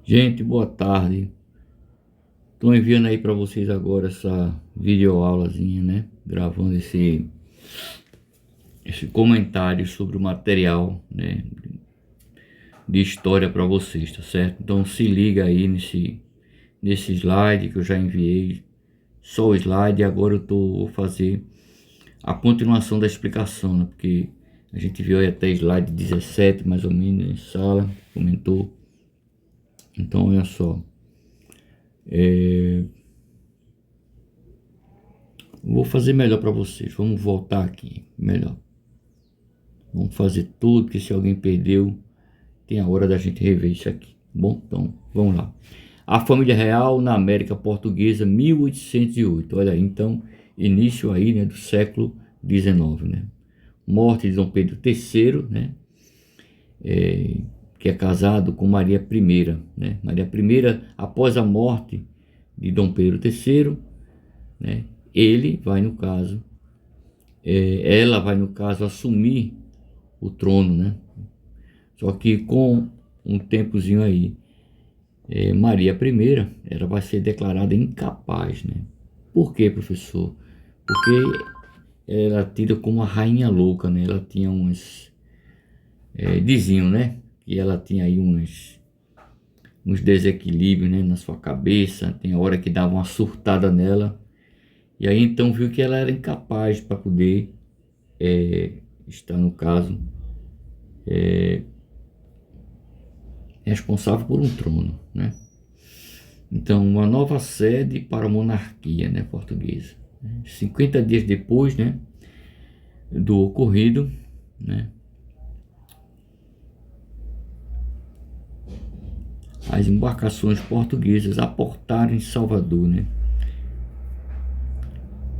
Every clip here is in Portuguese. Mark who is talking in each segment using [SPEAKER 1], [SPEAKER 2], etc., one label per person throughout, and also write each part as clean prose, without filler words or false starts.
[SPEAKER 1] Gente, boa tarde. Estou enviando aí para vocês agora essa videoaulazinha, né? Gravando esse comentário sobre o material, né? De história para vocês, tá certo? Então se liga aí nesse slide que eu já enviei. Só o slide, e agora vou fazer a continuação da explicação, né? Porque a gente viu aí até slide 17, mais ou menos, em sala, comentou. Então olha só. Vou fazer melhor para vocês. Vamos voltar aqui, melhor. Vamos fazer tudo, porque se alguém perdeu, tem a hora da gente rever isso aqui. Bom, então, vamos lá. A família real na América Portuguesa, 1808. Olha aí, então, início aí, né, do século XIX, né? Morte de Dom Pedro III, né? Que é casado com Maria I, né? Maria I, após a morte de Dom Pedro III, né? Ela vai, no caso, assumir o trono, né? Só que com um tempozinho aí, Maria I, ela vai ser declarada incapaz, né? Por quê, professor? Porque ela é tida como uma rainha louca, né? Ela tinha diziam, né? Que ela tinha aí uns desequilíbrios, né? Na sua cabeça, tem hora que dava uma surtada nela. E aí então viu que ela era incapaz para poder estar, no caso, responsável por um trono, né? Então, uma nova sede para a monarquia, né, portuguesa. 50 dias depois, né, do ocorrido, né, as embarcações portuguesas aportaram em Salvador, né,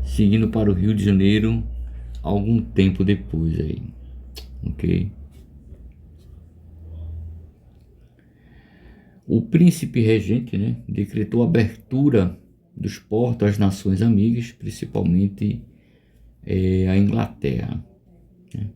[SPEAKER 1] seguindo para o Rio de Janeiro algum tempo depois aí, ok? O príncipe regente, né, decretou a abertura dos portos às nações amigas, principalmente a Inglaterra, né?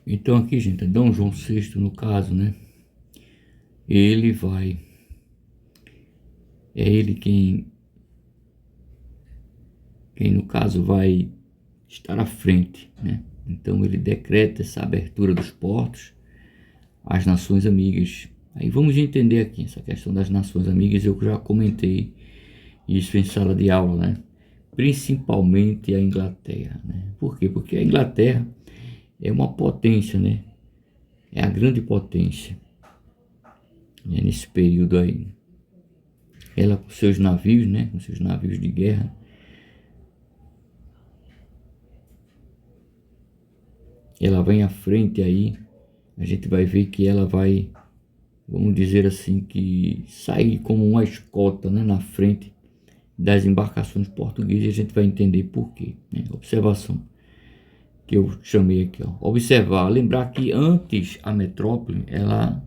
[SPEAKER 1] Então aqui, gente, Dom João VI, no caso, né, ele vai, é ele quem no caso vai estar à frente, né? Então ele decreta essa abertura dos portos às nações amigas. Aí vamos entender aqui essa questão das nações amigas, eu já comentei isso em sala de aula, né? Principalmente a Inglaterra, né? Por quê? Porque a Inglaterra é uma potência, né? É a grande potência, né? Nesse período aí. Ela com seus navios, né? Com seus navios de guerra, ela vem à frente aí. A gente vai ver que ela vai, vamos dizer assim, que sair como uma escolta, né, na frente das embarcações portuguesas. E a gente vai entender por quê, né? Observação que eu chamei aqui, ó. Observar, lembrar que antes a metrópole, ela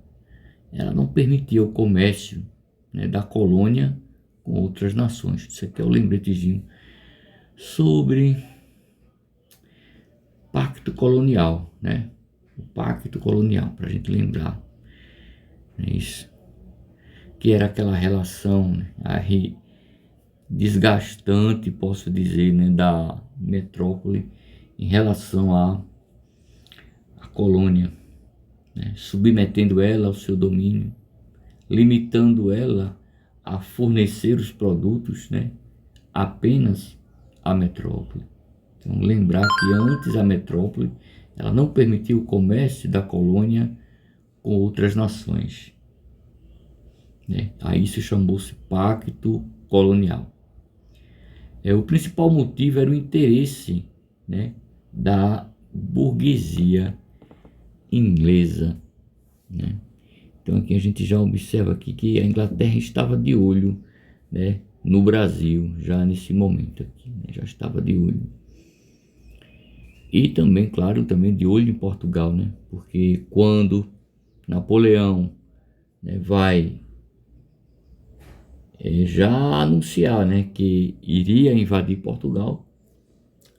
[SPEAKER 1] não permitia o comércio, né, da colônia com outras nações. Isso aqui é o lembretezinho sobre pacto colonial, né? O pacto colonial, para a gente lembrar, é isso, que era aquela relação, né, desgastante, posso dizer, né, da metrópole em relação à colônia, né, submetendo ela ao seu domínio, limitando ela a fornecer os produtos, né, apenas à metrópole. Então, lembrar que antes a metrópole ela não permitia o comércio da colônia com outras nações, né? Aí isso chamou-se pacto colonial. O principal motivo era o interesse, né, burguesia inglesa, né? Então aqui a gente já observa aqui que a Inglaterra estava de olho, né, no Brasil, já nesse momento aqui, né, já estava de olho. E também, claro, também de olho em Portugal, né? Porque quando Napoleão, né, vai já anunciar, né, que iria invadir Portugal,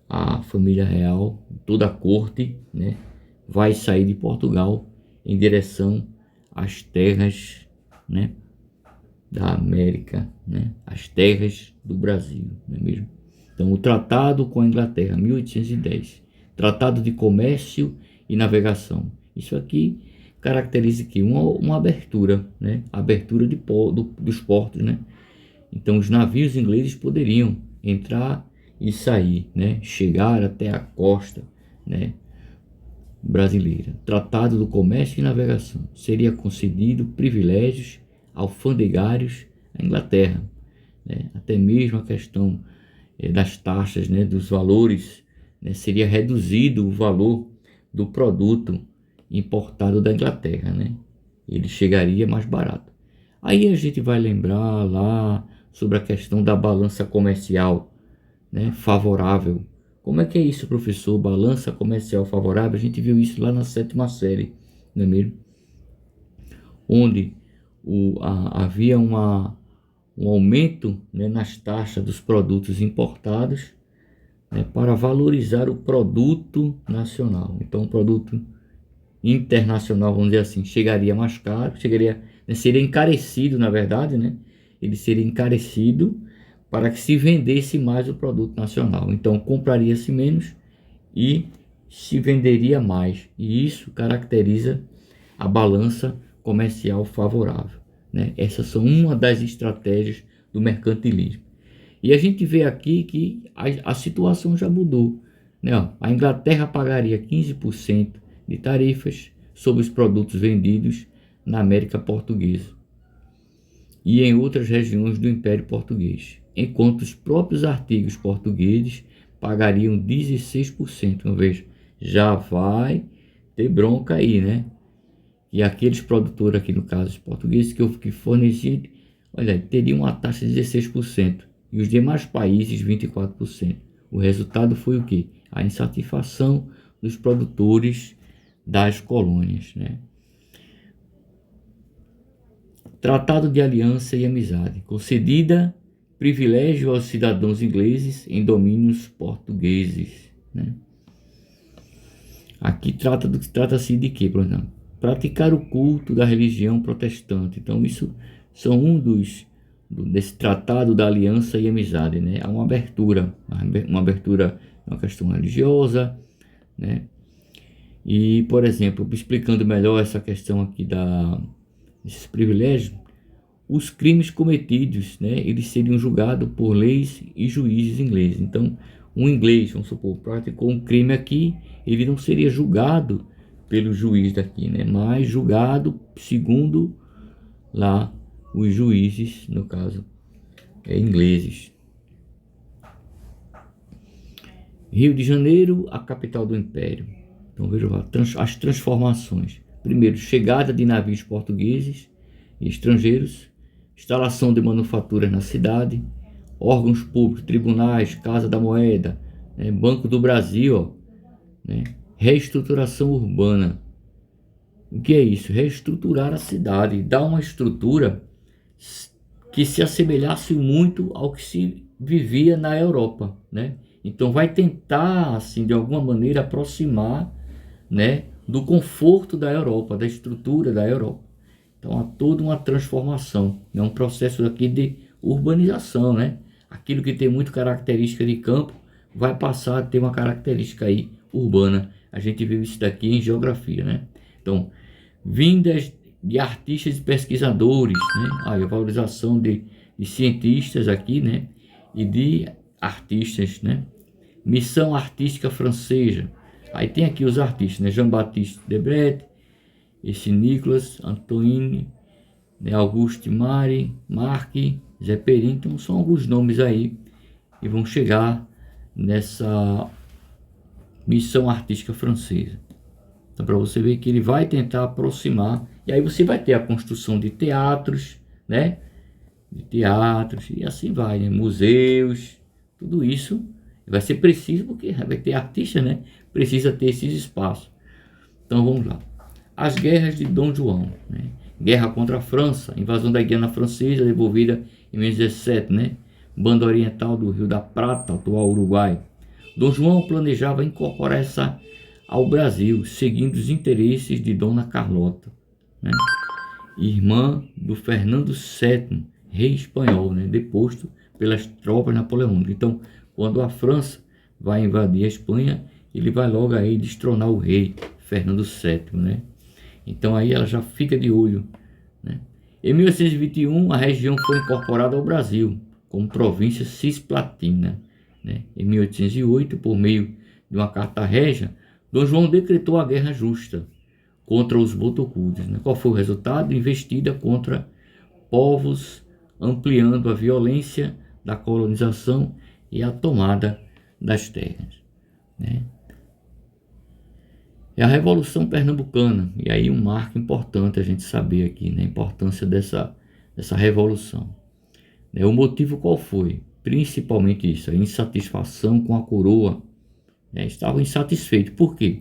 [SPEAKER 1] a família real, toda a corte, né, vai sair de Portugal em direção às terras, né, da América, né, as terras do Brasil, não é mesmo? Então, o tratado com a Inglaterra, 1810, tratado de comércio e navegação. Isso aqui caracteriza aqui uma abertura, né, abertura dos portos, né? Então, os navios ingleses poderiam entrar e sair, né, chegar até a costa, né, brasileira. Tratado do comércio e navegação. Seria concedido privilégios alfandegários à Inglaterra, né? Até mesmo a questão das taxas, né, dos valores, né, seria reduzido o valor do produto importado da Inglaterra, né? Ele chegaria mais barato. Aí a gente vai lembrar lá sobre a questão da balança comercial, né, favorável. Como é que é isso, professor? Balança comercial favorável? A gente viu isso lá na 7ª série, não é mesmo? Onde havia um aumento, né, nas taxas dos produtos importados, né, para valorizar o produto nacional. Então, o produto internacional, vamos dizer assim, chegaria mais caro, né, seria encarecido, na verdade, né? Ele seria encarecido para que se vendesse mais o produto nacional. Então, compraria-se menos e se venderia mais. E isso caracteriza a balança comercial favorável, né? Essas são uma das estratégias do mercantilismo. E a gente vê aqui que a situação já mudou, né? A Inglaterra pagaria 15% de tarifas sobre os produtos vendidos na América Portuguesa e em outras regiões do Império Português, enquanto os próprios artigos portugueses pagariam 16%. Uma vez já vai ter bronca aí, né? E aqueles produtores aqui, no caso os portugueses, que forneciam, olha, teriam uma taxa de 16% e os demais países 24%. O resultado foi o quê? A insatisfação dos produtores das colônias, né? Tratado de aliança e amizade, concedida privilégio aos cidadãos ingleses em domínios portugueses, né? Aqui trata-se de quê, por exemplo? Praticar o culto da religião protestante. Então, isso são desse tratado da aliança e amizade, né? Há uma abertura, uma questão religiosa, né? E, por exemplo, explicando melhor essa questão aqui desses privilégios, os crimes cometidos, né, eles seriam julgados por leis e juízes ingleses. Então, um inglês, vamos supor, praticou um crime aqui, ele não seria julgado pelo juiz daqui, né, mas julgado segundo lá os juízes, no caso, ingleses. Rio de Janeiro, a capital do Império. Então, vejam as transformações. Primeiro, chegada de navios portugueses e estrangeiros, instalação de manufaturas na cidade, órgãos públicos, tribunais, Casa da Moeda, né, Banco do Brasil, né, reestruturação urbana. O que é isso? Reestruturar a cidade, dar uma estrutura que se assemelhasse muito ao que se vivia na Europa, né? Então vai tentar, assim, de alguma maneira aproximar, né, do conforto da Europa, da estrutura da Europa. Então há toda uma transformação, é um processo aqui de urbanização, né? Aquilo que tem muito característica de campo vai passar a ter uma característica aí urbana. A gente viu isso daqui em geografia, né? Então, vindas de artistas e pesquisadores, né? A valorização de cientistas aqui, né? E de artistas, né? Missão artística francesa. Aí tem aqui os artistas, né? Jean-Baptiste Debret, esse Nicolas, Antoine, né? Auguste Mari, Marc, Zeppelin. Então são alguns nomes aí e vão chegar nessa missão artística francesa. Então, para você ver que ele vai tentar aproximar, e aí você vai ter a construção de teatros, né? De teatros, e assim vai, né? Museus, tudo isso vai ser preciso, porque vai ter artista, né? Precisa ter esses espaços. Então vamos lá. As guerras de Dom João, né? Guerra contra a França, invasão da Guiana Francesa, devolvida em 1917, né? Banda oriental do Rio da Prata, atual Uruguai. Dom João planejava incorporar essa ao Brasil, seguindo os interesses de Dona Carlota, né? Irmã do Fernando VII, rei espanhol, né? Deposto pelas tropas napoleônicas. Então, quando a França vai invadir a Espanha, ele vai logo aí destronar o rei Fernando VII, né? Então aí ela já fica de olho, né? Em 1821, a região foi incorporada ao Brasil como província cisplatina, né? Em 1808, por meio de uma carta régia, Dom João decretou a guerra justa contra os botocudos, né? Qual foi o resultado? Investida contra povos, ampliando a violência da colonização e a tomada das terras, né? É a Revolução Pernambucana, e aí um marco importante a gente saber aqui, né? A importância dessa revolução. O motivo qual foi? Principalmente isso, a insatisfação com a coroa, né? Estavam insatisfeitos. Por quê?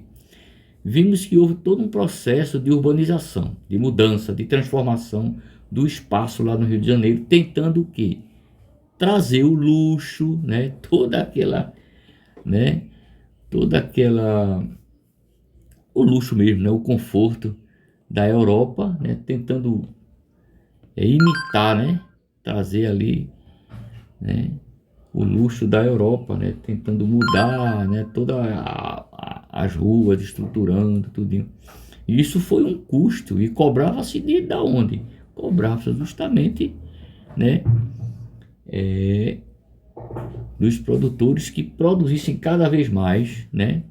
[SPEAKER 1] Vimos que houve todo um processo de urbanização, de mudança, de transformação do espaço lá no Rio de Janeiro, tentando o quê? Trazer o luxo, né? Toda aquela, o luxo mesmo, né? O conforto da Europa, né? Tentando imitar, né? Trazer ali, né? O luxo da Europa, né? Tentando mudar, né? Todas as ruas, estruturando tudinho. E isso foi um custo, e cobrava-se de onde? Cobrava-se justamente, né? Dos produtores que produzissem cada vez mais, né?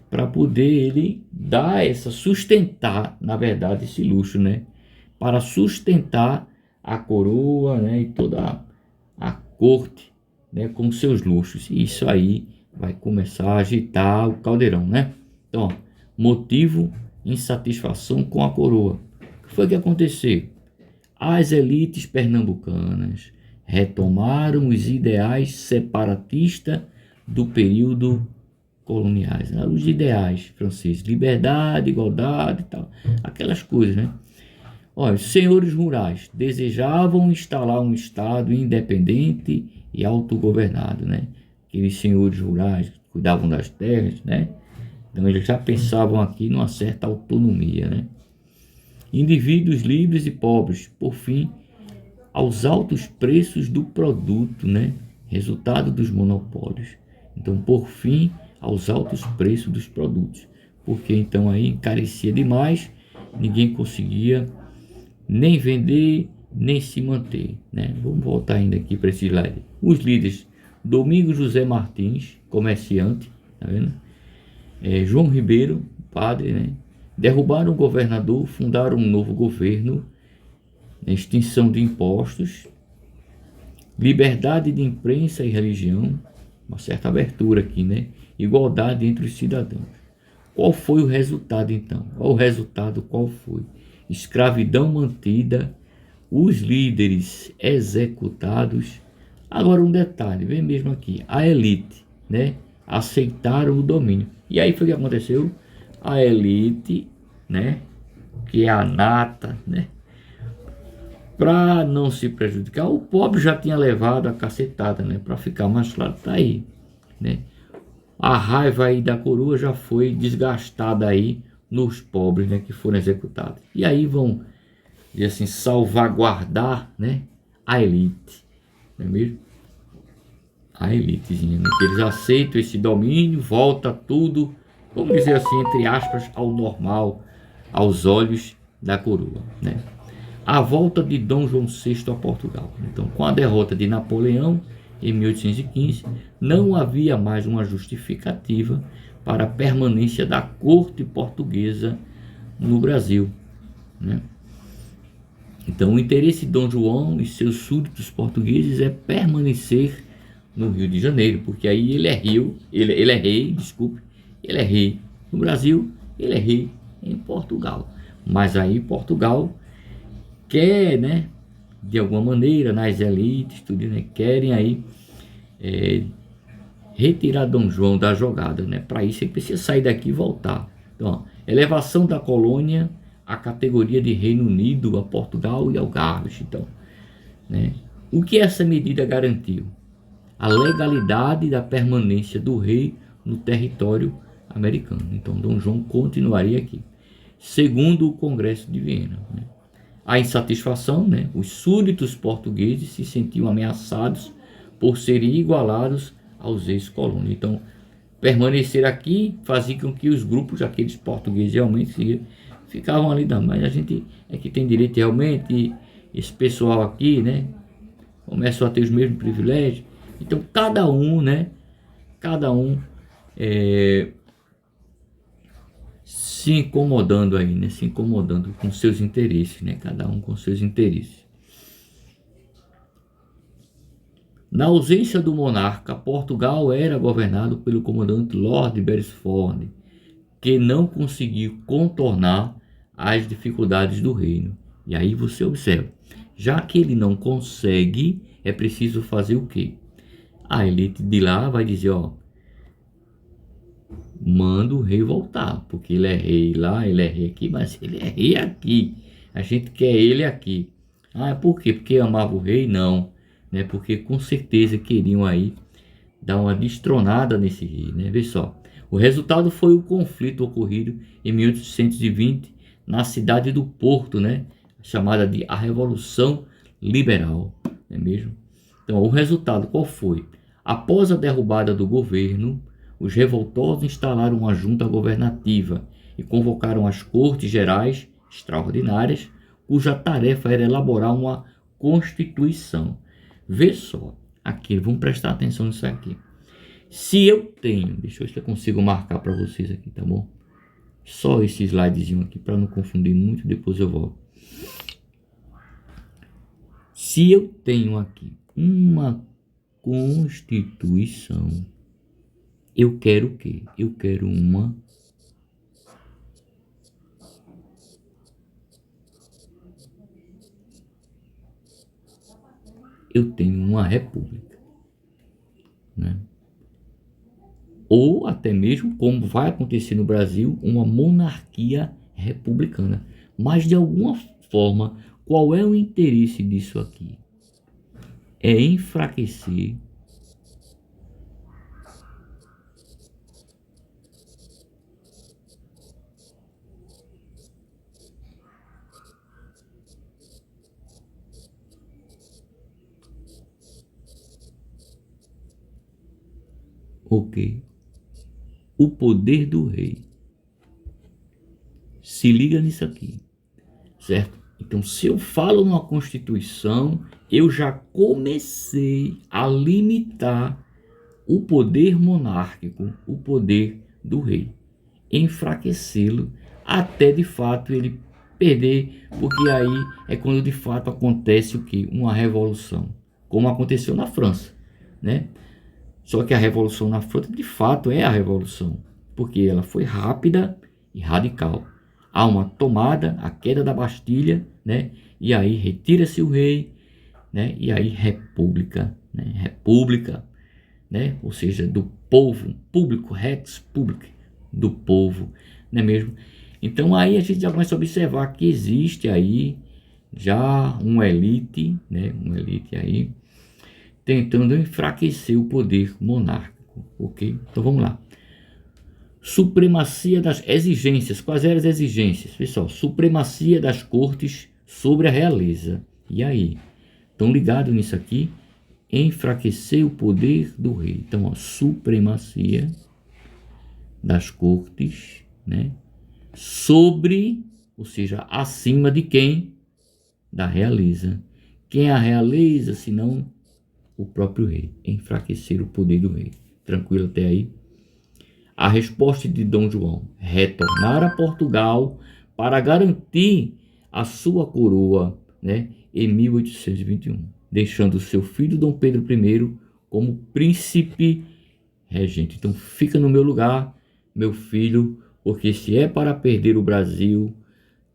[SPEAKER 1] Para poder ele dar sustentar, na verdade, esse luxo, né? Para sustentar a coroa, né? E toda a corte, né? Com seus luxos. E isso aí vai começar a agitar o caldeirão, né? Então, ó, motivo, insatisfação com a coroa. O que foi que aconteceu? As elites pernambucanas retomaram os ideais separatistas do período coloniais, né? Os ideais franceses, liberdade, igualdade e tal, aquelas coisas, né? Olha, os senhores rurais desejavam instalar um estado independente e autogovernado, né? Aqueles senhores rurais que cuidavam das terras, né? Então eles já pensavam aqui numa certa autonomia, né? Indivíduos livres e pobres, por fim, aos altos preços do produto, né? Resultado dos monopólios. Então, por fim, aos altos preços dos produtos, porque então aí encarecia demais, ninguém conseguia nem vender, nem se manter, né? Vamos voltar ainda aqui para esse slide. Os líderes: Domingos José Martins, comerciante, tá vendo? João Ribeiro, padre, né? Derrubaram o governador, fundaram um novo governo, extinção de impostos, liberdade de imprensa e religião, uma certa abertura aqui, né? Igualdade entre os cidadãos. Qual foi o resultado então? O resultado qual foi? Escravidão mantida, os líderes executados. Agora um detalhe, vem mesmo aqui, a elite, né? Aceitaram o domínio. E aí foi o que aconteceu? A elite, né? Que é a nata, né? Para não se prejudicar, o pobre já tinha levado a cacetada, né? Para ficar mais claro, tá aí, né? A raiva aí da coroa já foi desgastada aí nos pobres, né? Que foram executados. E aí vão, dizer assim, salvaguardar, né? A elite, não é mesmo? A elitezinha, né? Que eles aceitam esse domínio, volta tudo, vamos dizer assim, entre aspas, ao normal, aos olhos da coroa, né? A volta de Dom João VI a Portugal. Então, com a derrota de Napoleão em 1815, não havia mais uma justificativa para a permanência da corte portuguesa no Brasil, né? Então, o interesse de Dom João e seus súditos portugueses é permanecer no Rio de Janeiro, porque aí ele é rei, ele é rei no Brasil, ele é rei em Portugal. Mas aí Portugal quer, né, de alguma maneira, nas elites, tudo, né, querem aí retirar Dom João da jogada, né? Para isso ele precisa sair daqui e voltar. Então, ó, elevação da colônia à categoria de Reino Unido, a Portugal e Algarves. Então, né? O que essa medida garantiu? A legalidade da permanência do rei no território americano. Então, Dom João continuaria aqui. Segundo o Congresso de Viena, né? A insatisfação, né? Os súditos portugueses se sentiam ameaçados por serem igualados aos ex-colônios. Então, permanecer aqui fazia com que os grupos, aqueles portugueses realmente ficavam ali, não, mas a gente é que tem direito realmente, esse pessoal aqui, né, começam a ter os mesmos privilégios. Então, cada um, né, cada um se incomodando aí, né, se incomodando com seus interesses, né, cada um com seus interesses. Na ausência do monarca, Portugal era governado pelo comandante Lord Beresford, que não conseguiu contornar as dificuldades do reino. E aí você observa, já que ele não consegue, é preciso fazer o quê? A elite de lá vai dizer, ó, manda o rei voltar, porque ele é rei lá, ele é rei aqui, mas ele é rei aqui. A gente quer ele aqui. Ah, por quê? Porque amava o rei? Não, né? Porque com certeza queriam aí dar uma destronada nesse rei, né? Vê só. O resultado foi o conflito ocorrido em 1820 na cidade do Porto, né? Chamada de a Revolução Liberal, não é mesmo? Então, o resultado qual foi? Após a derrubada do governo, os revoltosos instalaram uma junta governativa e convocaram as Cortes Gerais Extraordinárias, cuja tarefa era elaborar uma Constituição. Vê só, aqui, vamos prestar atenção nisso aqui. Se eu tenho, deixa eu ver se eu consigo marcar para vocês aqui, tá bom? Só esse slidezinho aqui para não confundir muito, depois eu volto. Se eu tenho aqui uma Constituição, eu quero o quê? Eu quero uma eu tenho uma república, né? Ou até mesmo, como vai acontecer no Brasil, uma monarquia republicana. Mas de alguma forma, qual é o interesse disso aqui? É enfraquecer o quê? O poder do rei. Se liga nisso aqui, certo? Então, se eu falo numa Constituição, eu já comecei a limitar o poder monárquico, o poder do rei, enfraquecê-lo até de fato ele perder, porque aí é quando de fato acontece o que? Uma revolução, como aconteceu na França, né? Só que a revolução na França de fato é a revolução, porque ela foi rápida e radical. Há uma tomada, a queda da Bastilha, né? E aí retira-se o rei, né? E aí república, né? República, né? Ou seja, do povo, público, rex public, do povo, não é mesmo? Então aí a gente já começa a observar que existe aí já uma elite, né? Uma elite aí tentando enfraquecer o poder monárquico, ok? Então vamos lá. Supremacia das exigências. Quais eram as exigências? Pessoal, supremacia das cortes sobre a realeza. E aí? Estão ligados nisso aqui? Enfraquecer o poder do rei. Então, ó, supremacia das cortes, né? Sobre, ou seja, acima de quem? Da realeza. Quem é a realeza, senão o próprio rei? Enfraquecer o poder do rei. Tranquilo até aí? A resposta de Dom João: retornar a Portugal para garantir a sua coroa, né, em 1821, deixando seu filho Dom Pedro I como príncipe regente. Então fica no meu lugar, meu filho, porque se é para perder o Brasil,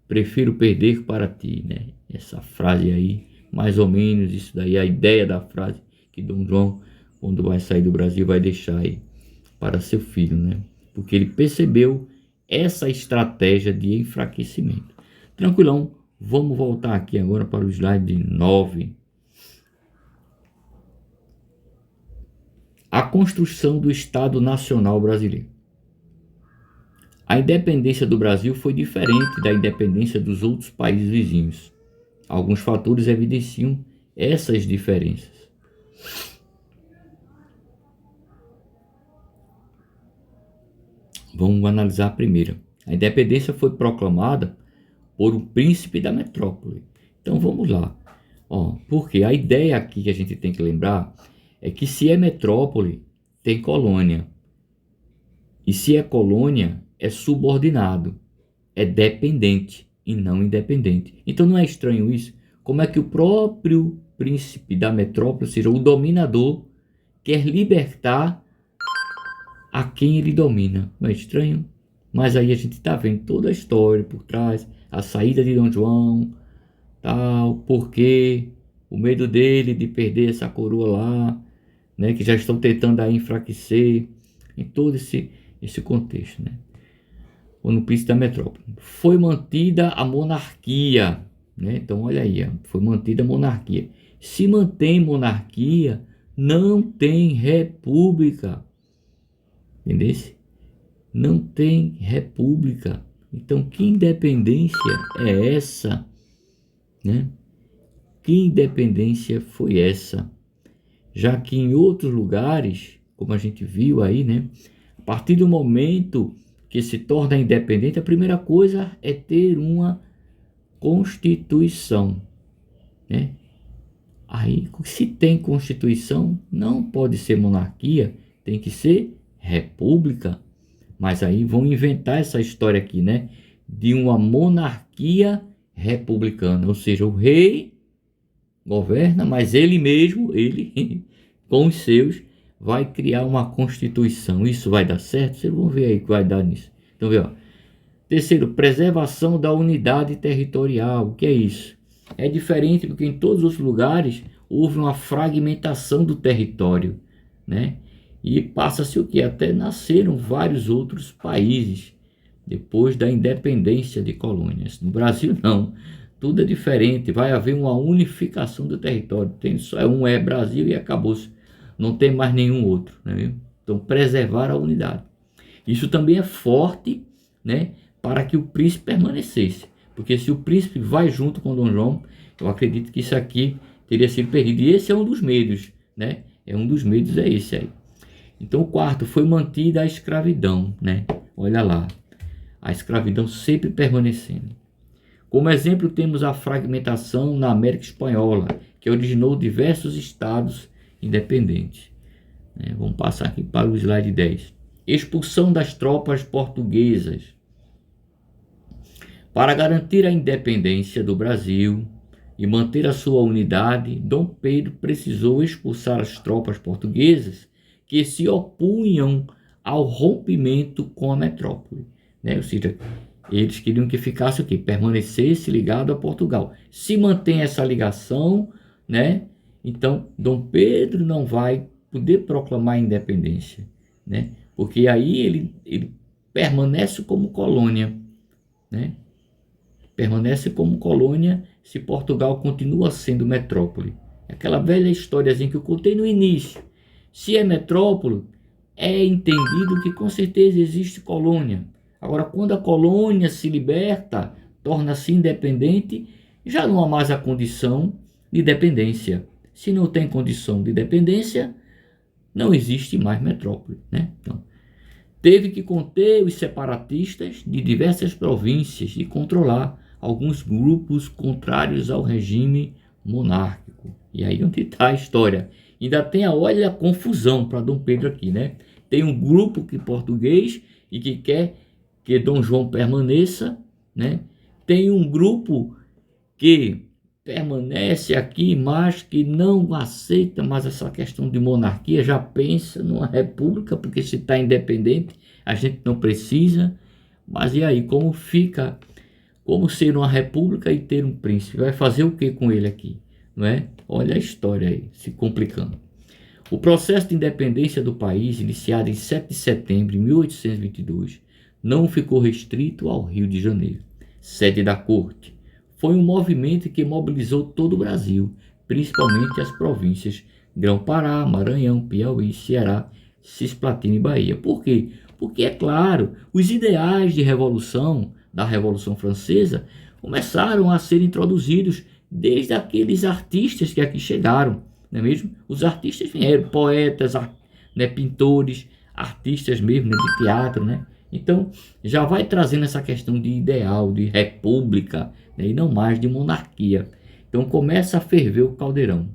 [SPEAKER 1] prefiro perder para ti, né? Essa frase aí, mais ou menos, isso daí é a ideia da frase que Dom João, quando vai sair do Brasil, vai deixar aí para seu filho, né? Porque ele percebeu essa estratégia de enfraquecimento. Tranquilão, vamos voltar aqui agora para o slide 9. A construção do Estado Nacional Brasileiro. A independência do Brasil foi diferente da independência dos outros países vizinhos. Alguns fatores evidenciam essas diferenças. Vamos analisar a primeira. A independência foi proclamada por um príncipe da metrópole. Então vamos lá. Porque a ideia aqui que a gente tem que lembrar é que se é metrópole, tem colônia. E se é colônia, é subordinado, é dependente e não independente. Então não é estranho isso? Como é que o próprio príncipe da metrópole, ou seja, o dominador, quer libertar a quem ele domina? Não é estranho? Mas aí a gente está vendo toda a história por trás, a saída de Dom João, tal, porque o medo dele de perder essa coroa lá, né, que já estão tentando aí enfraquecer, em todo esse contexto, né? Ou no príncipe da metrópole. Foi mantida a monarquia, né? Então olha aí, foi mantida a monarquia. Se mantém monarquia, não tem república. Entendeu? Não tem república. Então que independência é essa, né? Que independência foi essa? Já que em outros lugares, como a gente viu aí, né? A partir do momento que se torna independente, a primeira coisa é ter uma Constituição, né? Aí, se tem Constituição, não pode ser monarquia, tem que ser república. Mas aí vão inventar essa história aqui, né? De uma monarquia republicana, ou seja, o rei governa, mas ele mesmo, ele com os seus, vai criar uma Constituição. Isso vai dar certo? Vocês vão ver aí o que vai dar nisso. Então, vê, ó. Terceiro, preservação da unidade territorial. O que é isso? É diferente porque em todos os lugares houve uma fragmentação do território, né? E passa-se o que? Até nasceram vários outros países depois da independência de colônias. No Brasil, não. Tudo é diferente. Vai haver uma unificação do território. Tem só é Brasil e acabou-se. Não tem mais nenhum outro, né? Então, preservar a unidade. Isso também é forte, né? Para que o príncipe permanecesse. Porque se o príncipe vai junto com Dom João, eu acredito que isso aqui teria sido perdido. E esse é um dos medos, né? É um dos medos, é esse aí. Então, o quarto, foi mantida a escravidão, né? Olha lá, a escravidão sempre permanecendo. Como exemplo, temos a fragmentação na América Espanhola, que originou diversos estados independentes. Vamos passar aqui para o slide 10. Expulsão das tropas portuguesas. Para garantir a independência do Brasil e manter a sua unidade, Dom Pedro precisou expulsar as tropas portuguesas que se opunham ao rompimento com a metrópole, né? Ou seja, eles queriam que ficasse o quê? Permanecesse ligado a Portugal. Se mantém essa ligação, né? Então, Dom Pedro não vai poder proclamar a independência, né? Porque aí ele permanece como colônia, né? Permanece como colônia se Portugal continua sendo metrópole. Aquela velha historiazinha que eu contei no início. Se é metrópole, é entendido que com certeza existe colônia. Agora, quando a colônia se liberta, torna-se independente, já não há mais a condição de dependência. Se não tem condição de dependência, não existe mais metrópole, né? Então, teve que conter os separatistas de diversas províncias e controlar alguns grupos contrários ao regime monárquico. E aí onde está a história? Ainda tem olha a confusão para Dom Pedro aqui, né? Tem um grupo que português e que quer que Dom João permaneça, né? Tem um grupo que permanece aqui, mas que não aceita mais essa questão de monarquia, já pensa numa república, porque se está independente, a gente não precisa. Mas e aí, como fica, como ser uma república e ter um príncipe? Vai fazer o que com ele aqui? Não é? Olha a história aí, se complicando. O processo de independência do país, iniciado em 7 de setembro de 1822, não ficou restrito ao Rio de Janeiro, sede da corte. Foi um movimento que mobilizou todo o Brasil, principalmente as províncias Grão-Pará, Maranhão, Piauí, Ceará, Cisplatina e Bahia. Por quê? Porque, é claro, os ideais de revolução, da Revolução Francesa, começaram a ser introduzidos desde aqueles artistas que aqui chegaram, não é mesmo? Os artistas vieram, poetas, né, pintores, artistas mesmo, né, de teatro, né? Então, já vai trazendo essa questão de ideal, de república, né, e não mais de monarquia. Então, começa a ferver o caldeirão.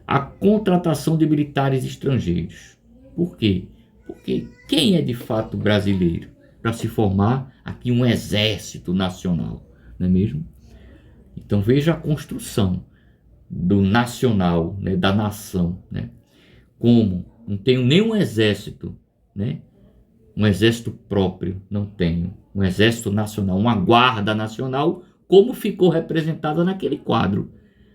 [SPEAKER 1] A contratação de militares estrangeiros. Por quê? Porque quem é de fato brasileiro? Para se formar aqui um exército nacional, não é mesmo? Então, veja a construção do nacional, né, da nação, né? Como não tenho nenhum exército, né? Um exército próprio, não tenho. Um exército nacional, uma guarda nacional, como ficou representada naquele quadro,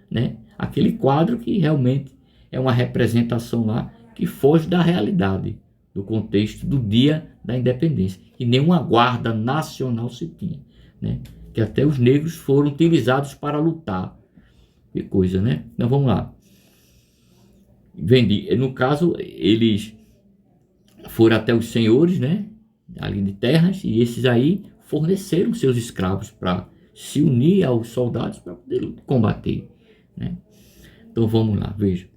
[SPEAKER 1] né? Aquele quadro que realmente é uma representação lá que foge da realidade, do contexto do dia da independência. E nenhuma guarda nacional se tinha, né? Que até os negros foram utilizados para lutar. Que coisa, né? Então vamos lá. No caso, eles foram até os senhores, né, ali de terras, e esses aí forneceram seus escravos para se unir aos soldados para poder combater, né? Então vamos lá, veja.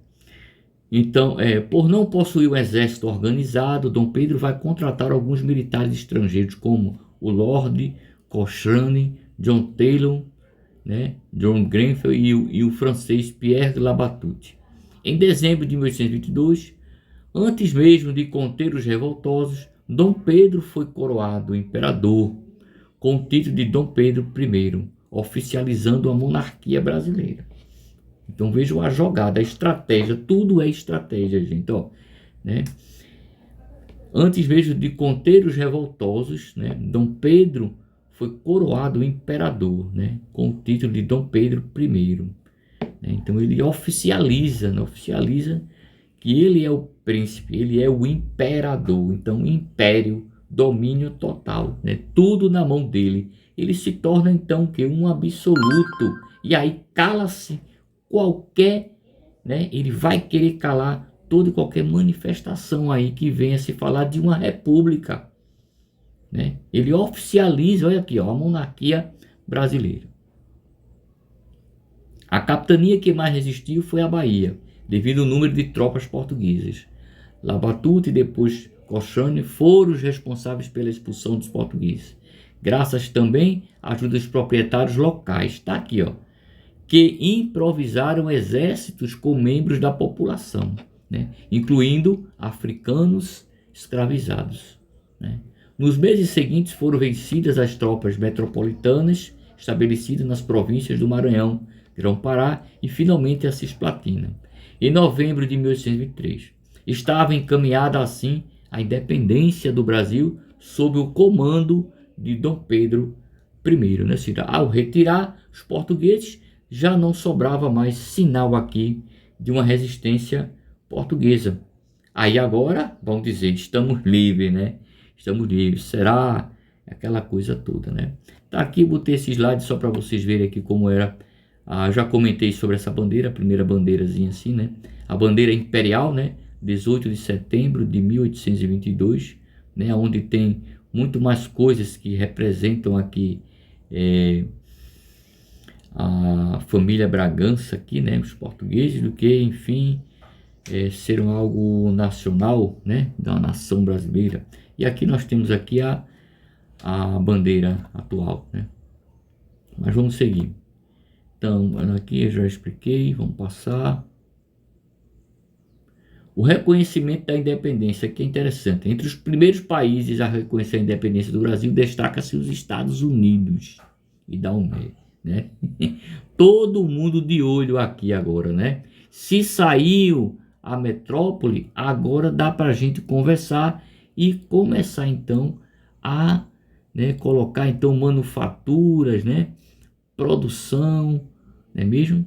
[SPEAKER 1] Então, por não possuir um exército organizado, Dom Pedro vai contratar alguns militares estrangeiros, como o Lord Cochrane, John Taylor, né, John Grenfell e o francês Pierre Labatut. Em dezembro de 1822, antes mesmo de conter os revoltosos, Dom Pedro foi coroado imperador com o título de Dom Pedro I, oficializando a monarquia brasileira. Então vejam a jogada, a estratégia, tudo é estratégia, gente, ó, né? Antes mesmo de conter os revoltosos, né, Dom Pedro foi coroado imperador, né, com o título de Dom Pedro I. Né? Então ele oficializa, né, que ele é o príncipe, ele é o imperador. Então império, domínio total, né, tudo na mão dele. Ele se torna então que um absoluto, e aí cala-se qualquer, né, ele vai querer calar toda e qualquer manifestação aí que venha se falar de uma república, né? Ele oficializa, olha aqui, ó, a monarquia brasileira. A capitania que mais resistiu foi a Bahia, devido ao número de tropas portuguesas. Labatut e depois Cochrane foram os responsáveis pela expulsão dos portugueses, graças também à ajuda dos proprietários locais, está aqui, ó, que improvisaram exércitos com membros da população, né, incluindo africanos escravizados, né. Nos meses seguintes foram vencidas as tropas metropolitanas estabelecidas nas províncias do Maranhão, Grão-Pará e finalmente a Cisplatina. Em novembro de 1823, estava encaminhada assim a independência do Brasil sob o comando de Dom Pedro I. Né? Ao retirar os portugueses, já não sobrava mais sinal aqui de uma resistência portuguesa. Aí agora, vamos dizer, estamos livres, né? Estamos livres. Será? Aquela coisa toda, né? Tá aqui, eu botei esse slide só para vocês verem aqui como era. Já comentei sobre essa bandeira, a primeira bandeirazinha assim, né? A bandeira imperial, né? 18 de setembro de 1822, né? Onde tem muito mais coisas que representam aqui a família Bragança aqui, né? Os portugueses, do que, enfim, ser algo nacional, né? Da nação brasileira. E aqui nós temos aqui a bandeira atual, né? Mas vamos seguir. Então, aqui eu já expliquei, vamos passar. O reconhecimento da independência, que é interessante. Entre os primeiros países a reconhecer a independência do Brasil, destaca-se os Estados Unidos e da né? Todo mundo de olho aqui agora, né? Se saiu a metrópole, agora dá para a gente conversar e começar então a, né, colocar então manufaturas, né? Produção, não é mesmo?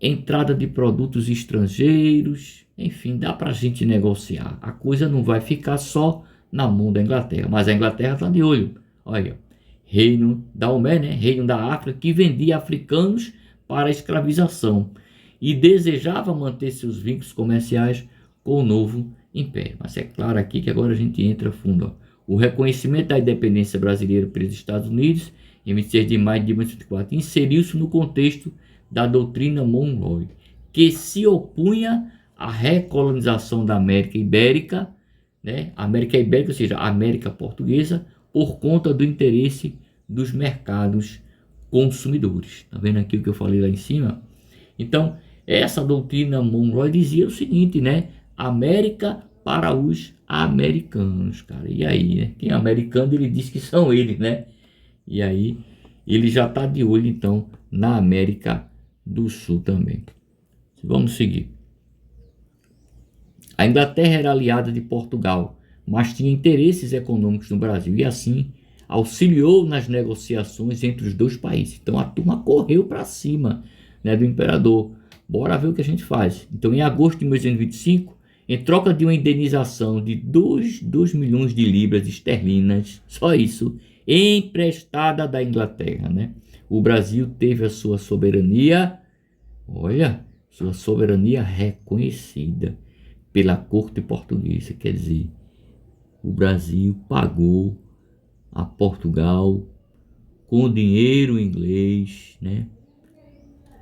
[SPEAKER 1] Entrada de produtos estrangeiros, enfim, dá para a gente negociar. A coisa não vai ficar só na mão da Inglaterra, mas a Inglaterra está de olho. Olha, Reino da Omé, né? Reino da África, que vendia africanos para a escravização e desejava manter seus vínculos comerciais com o novo império. Mas é claro aqui que agora a gente entra fundo. Ó. O reconhecimento da independência brasileira pelos Estados Unidos, em 26 de maio de 1904, inseriu-se no contexto da doutrina Monroe, que se opunha à recolonização da América Ibérica, né? América Ibérica, ou seja, a América Portuguesa, por conta do interesse dos mercados consumidores. Tá vendo aqui o que eu falei lá em cima? Então, essa doutrina Monroe dizia o seguinte, né? América para os americanos, cara. E aí, né? Quem é americano, ele diz que são eles, né? E aí, ele já está de olho, então, na América do Sul também. Vamos seguir. A Inglaterra era aliada de Portugal, mas tinha interesses econômicos no Brasil e assim auxiliou nas negociações entre os dois países. Então a turma correu para cima, né, do imperador. Bora ver o que a gente faz. Então em agosto de 1825, em troca de uma indenização de 2 milhões de libras esterlinas, só isso, emprestada da Inglaterra, né? O Brasil teve a sua soberania, olha, sua soberania reconhecida pela corte portuguesa. Quer dizer, o Brasil pagou a Portugal com dinheiro inglês, né,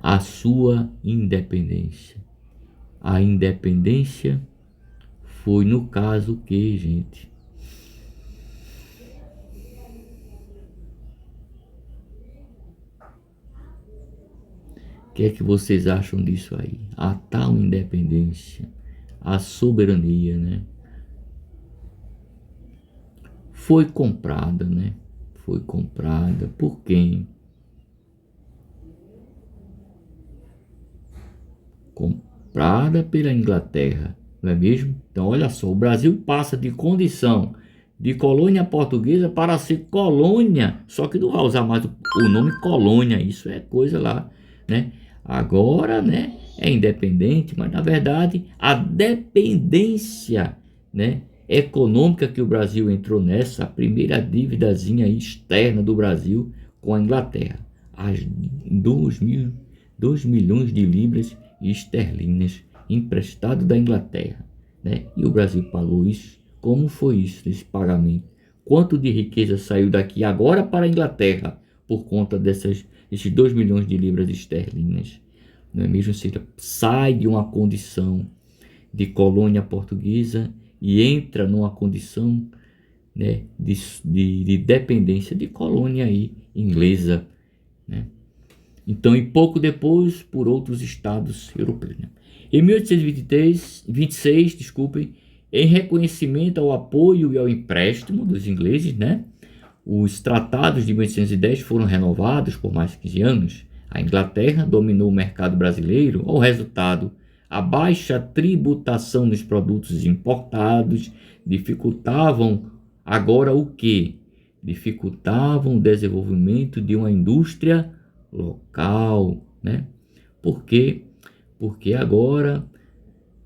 [SPEAKER 1] a sua independência. A independência foi, no caso, o que, gente? O que é que vocês acham disso aí? A tal independência, a soberania, né? Foi comprada, né? Foi comprada por quem? Comprada pela Inglaterra, não é mesmo? Então, olha só, o Brasil passa de condição de colônia portuguesa para ser colônia, só que não vai usar mais o nome colônia, isso é coisa lá, né? Agora, né, é independente, mas na verdade a dependência, né, econômica que o Brasil entrou nessa, a primeira dívidazinha externa do Brasil com a Inglaterra, as 2 milhões de libras esterlinas emprestado da Inglaterra, né? E o Brasil pagou isso. Como foi isso, esse pagamento? Quanto de riqueza saiu daqui agora para a Inglaterra por conta esses 2 milhões de libras esterlinas? Não é mesmo? Ou seja, sai de uma condição de colônia portuguesa e entra numa condição, né, de dependência de colônia aí, inglesa, né? Então, e pouco depois, por outros estados europeus, né? Em 1826, desculpem, em reconhecimento ao apoio e ao empréstimo dos ingleses, né, os tratados de 1810 foram renovados por mais 15 anos. A Inglaterra dominou o mercado brasileiro. O resultado, a baixa tributação dos produtos importados dificultavam agora o quê? Dificultavam o desenvolvimento de uma indústria local, né? Por quê? Porque agora,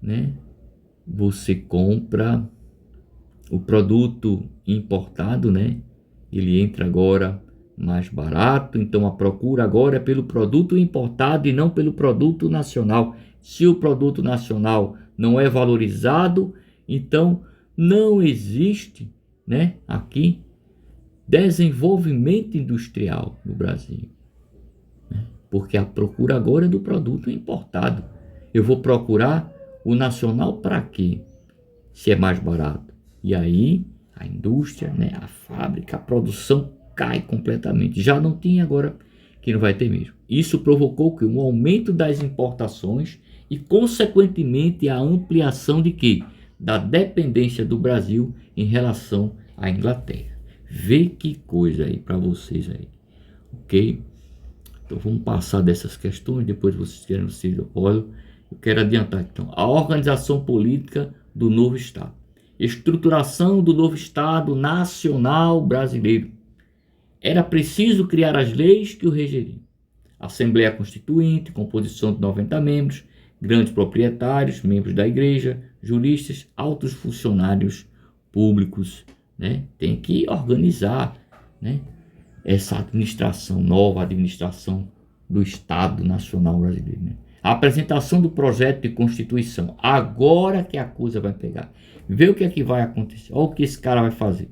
[SPEAKER 1] né, você compra o produto importado, né? Ele entra agora mais barato, então a procura agora é pelo produto importado e não pelo produto nacional. Se o produto nacional não é valorizado, então não existe, né, aqui desenvolvimento industrial no Brasil, né? Porque a procura agora é do produto importado. Eu vou procurar o nacional para quê? Se é mais barato. E aí a indústria, né, a fábrica, a produção cai completamente. Já não tinha, agora que não vai ter mesmo. Isso provocou que um aumento das importações e, consequentemente, a ampliação de quê? Da dependência do Brasil em relação à Inglaterra. Vê que coisa aí para vocês aí, ok? Então vamos passar dessas questões, depois vocês querem o seu apoio. Eu quero adiantar então a organização política do novo Estado. Estruturação do novo Estado Nacional Brasileiro. Era preciso criar as leis que o regeriam. Assembleia Constituinte, composição de 90 membros, grandes proprietários, membros da igreja, juristas, altos funcionários públicos, né? Tem que organizar, né, essa administração, nova administração do Estado Nacional Brasileiro, né? A apresentação do projeto de Constituição, agora que a coisa vai pegar. Vê o que é que vai acontecer, olha o que esse cara vai fazer.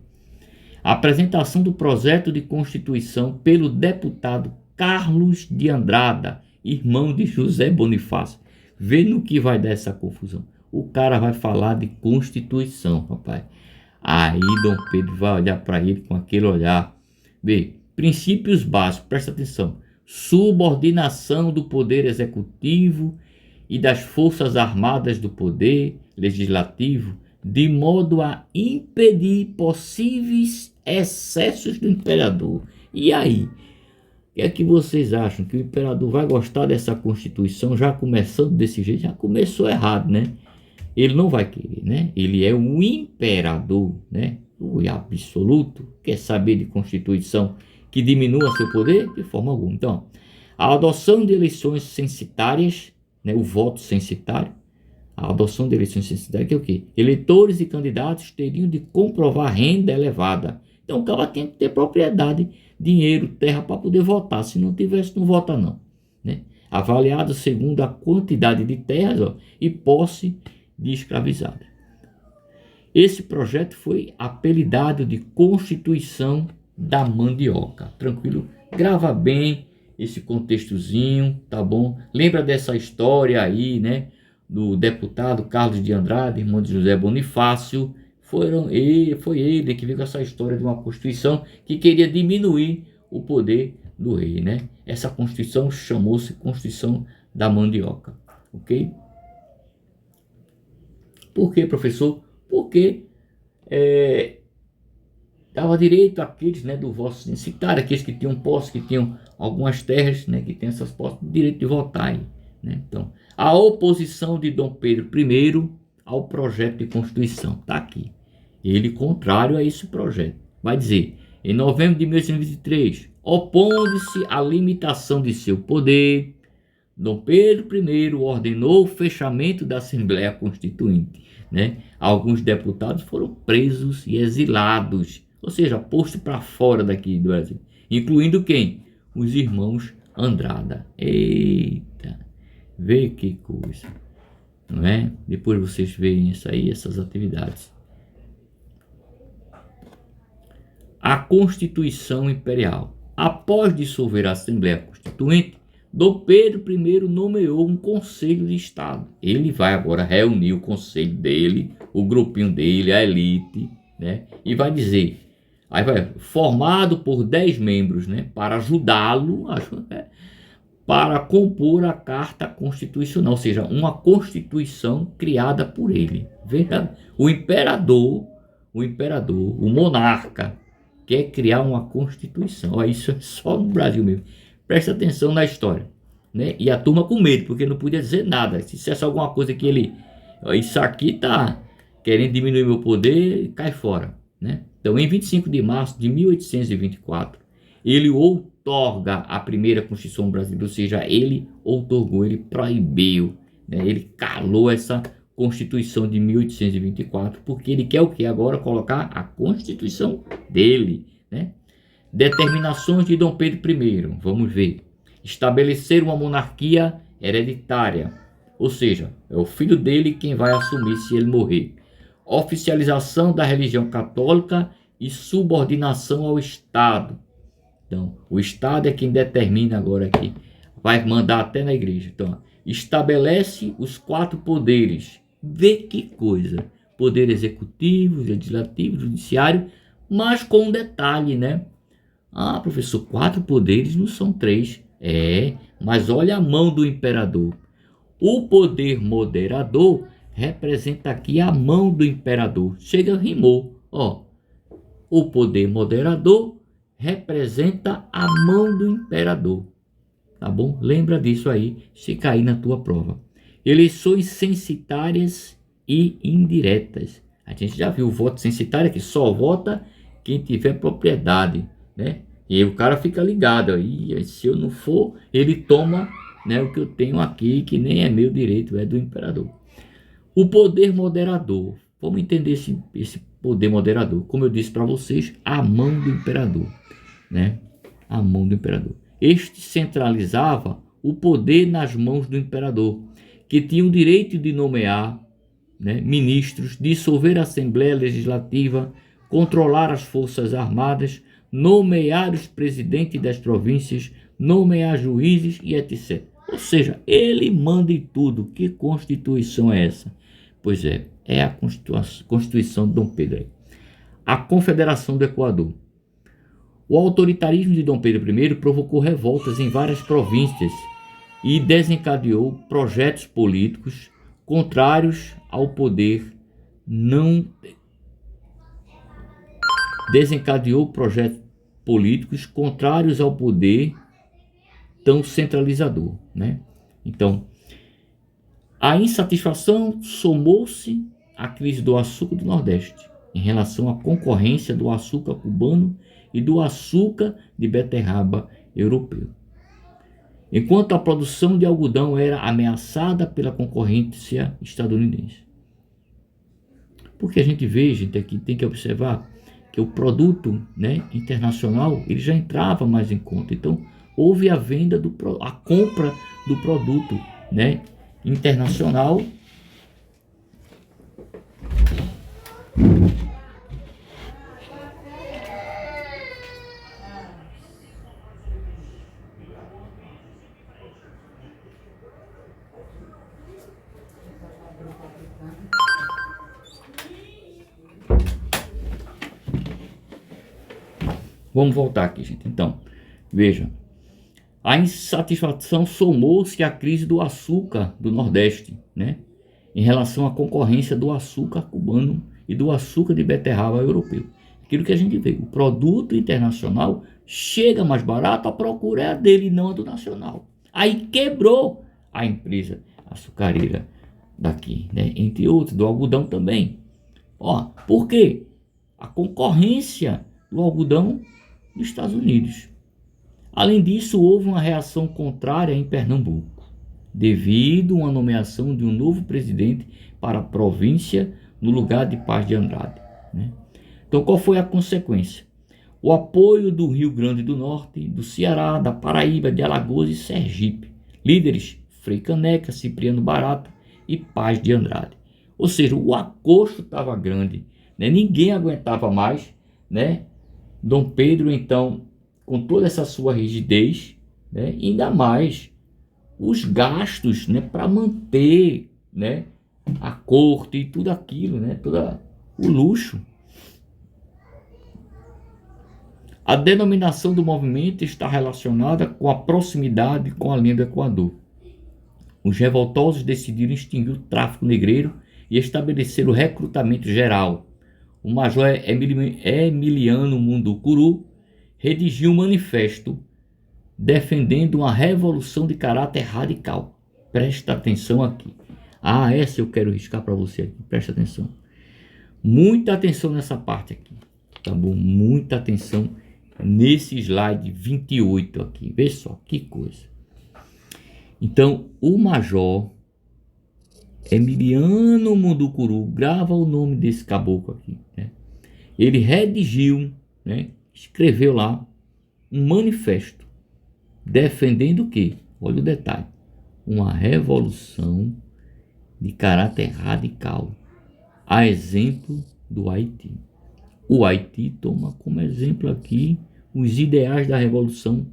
[SPEAKER 1] A apresentação do projeto de Constituição pelo deputado Carlos de Andrada, irmão de José Bonifácio. Vê no que vai dar essa confusão. O cara vai falar de Constituição, rapaz. Aí Dom Pedro vai olhar para ele com aquele olhar. Vê, princípios básicos, presta atenção. Subordinação do poder executivo e das forças armadas do poder legislativo, de modo a impedir possíveis excessos do imperador. E aí? O que é que vocês acham? Que o imperador vai gostar dessa Constituição já começando desse jeito? Já começou errado, né? Ele não vai querer, né? Ele é o imperador, né? O absoluto. Quer saber de Constituição que diminua seu poder? De forma alguma. Então, a adoção de eleições censitárias, né? O voto censitário. A adoção de eleições censitárias que é o quê? Eleitores e candidatos teriam de comprovar renda elevada. Então o cara tem que ter propriedade, dinheiro, terra para poder votar. Se não tivesse, não vota não, né? Avaliado segundo a quantidade de terras, ó, e posse de escravizados. Esse projeto foi apelidado de Constituição da Mandioca. Tranquilo? Grava bem esse contextozinho, tá bom? Lembra dessa história aí, né? Do deputado Carlos de Andrade, irmão de José Bonifácio. Foi ele que veio com essa história de uma Constituição que queria diminuir o poder do rei, né? Essa Constituição chamou-se Constituição da Mandioca, ok? Por quê, professor? Porque dava direito àqueles, né, do voto censitário, aqueles que tinham posse, que tinham algumas terras, né, que tem essas posses, direito de votar aí, né? Então, a oposição de Dom Pedro I ao projeto de Constituição está aqui. Ele contrário a esse projeto. Vai dizer, em novembro de 1823, opondo-se à limitação de seu poder, Dom Pedro I ordenou o fechamento da Assembleia Constituinte, né? Alguns deputados foram presos e exilados, ou seja, postos para fora daqui do Brasil, incluindo quem? Os irmãos Andrada. Eita, vê que coisa, não é? Depois vocês veem isso aí, essas atividades. A Constituição Imperial. Após dissolver a Assembleia Constituinte, Dom Pedro I nomeou um Conselho de Estado. Ele vai agora reunir o conselho dele, o grupinho dele, a elite, né? E vai dizer, aí vai, formado por 10 membros, né? Para ajudá-lo, para compor a Carta Constitucional, ou seja, uma Constituição criada por ele. Veja, o imperador, o monarca, quer criar uma Constituição. Olha, isso é só no Brasil mesmo. Presta atenção na história, né? E a turma com medo, porque não podia dizer nada. Se dissesse alguma coisa que ele, isso aqui tá querendo diminuir meu poder, cai fora, né? Então, em 25 de março de 1824, ele outorga a primeira Constituição brasileira, ou seja, ele outorgou, ele proibiu, né? Ele calou essa Constituição de 1824, porque ele quer o que agora? Colocar a Constituição dele, né? Determinações de Dom Pedro I, vamos ver. Estabelecer uma monarquia hereditária, ou seja, é o filho dele quem vai assumir se ele morrer. Oficialização da religião católica e subordinação ao Estado. Então, o Estado é quem determina agora aqui, vai mandar até na igreja. Então, estabelece os 4 poderes. Vê que coisa. Poder executivo, legislativo, judiciário, mas com um detalhe, né? Ah, professor, 4 poderes não são 3. Mas olha a mão do imperador. O poder moderador representa aqui a mão do imperador. Chega, rimou. Ó, o poder moderador representa a mão do imperador. tá bom? Lembra disso aí, se cair na tua prova. Eleições censitárias e indiretas. A gente já viu o voto censitário que só vota quem tiver propriedade, né? E aí o cara fica ligado aí, se eu não for, ele toma, né, o que eu tenho aqui, que nem é meu direito, é do imperador. O poder moderador. Vamos entender esse poder moderador. Como eu disse para vocês, a mão do imperador, né? A mão do imperador. Este centralizava o poder nas mãos do imperador, que tinha o direito de nomear, né, ministros, dissolver a Assembleia Legislativa, controlar as Forças Armadas, nomear os presidentes das províncias, nomear juízes e etc. Ou seja, ele manda em tudo. Que Constituição é essa? Pois é a Constituição de Dom Pedro. A Confederação do Equador. O autoritarismo de Dom Pedro I provocou revoltas em várias províncias e desencadeou projetos políticos contrários ao poder não desencadeou projetos políticos contrários ao poder tão centralizador, né? Então, a insatisfação somou-se à crise do açúcar do Nordeste, em relação à concorrência do açúcar cubano e do açúcar de beterraba europeu. Enquanto a produção de algodão era ameaçada pela concorrência estadunidense. Porque a gente vê, gente, aqui tem que observar que o produto, né, internacional, ele já entrava mais em conta. Então, houve a compra do produto, né, internacional. Vamos voltar aqui, gente. Então, veja. A insatisfação somou-se à crise do açúcar do Nordeste, né? Em relação à concorrência do açúcar cubano e do açúcar de beterraba europeu. Aquilo que a gente vê, o produto internacional chega mais barato, a procura é a dele, não a do nacional. Aí quebrou a empresa açucareira daqui, né? Entre outros, do algodão também. Ó, por quê? A concorrência do algodão dos Estados Unidos. Além disso, houve uma reação contrária em Pernambuco, devido a uma nomeação de um novo presidente para a província no lugar de Paz de Andrade, né? Então, qual foi a consequência? O apoio do Rio Grande do Norte, do Ceará, da Paraíba, de Alagoas e Sergipe. Líderes Frei Caneca, Cipriano Barata e Paz de Andrade. Ou seja, o acosto estava grande, né? Ninguém aguentava mais, né? Dom Pedro, então, com toda essa sua rigidez, né, ainda mais os gastos, né, para manter, né, a corte e tudo aquilo, né, todo o luxo. A denominação do movimento está relacionada com a proximidade com a linha do Equador. Os revoltosos decidiram extinguir o tráfico negreiro e estabelecer o recrutamento geral. O major Emiliano Munducuru redigiu um manifesto defendendo uma revolução de caráter radical. Presta atenção aqui. Essa eu quero riscar para você aqui. Presta atenção. Muita atenção nessa parte aqui. Tá bom? Muita atenção nesse slide 28 aqui. Vê só que coisa. Então, o major Emiliano Munducuru, grava o nome desse caboclo aqui, né? Ele redigiu, né, escreveu lá um manifesto defendendo o quê? Olha o detalhe. Uma revolução de caráter radical, a exemplo do Haiti. O Haiti toma como exemplo aqui os ideais da Revolução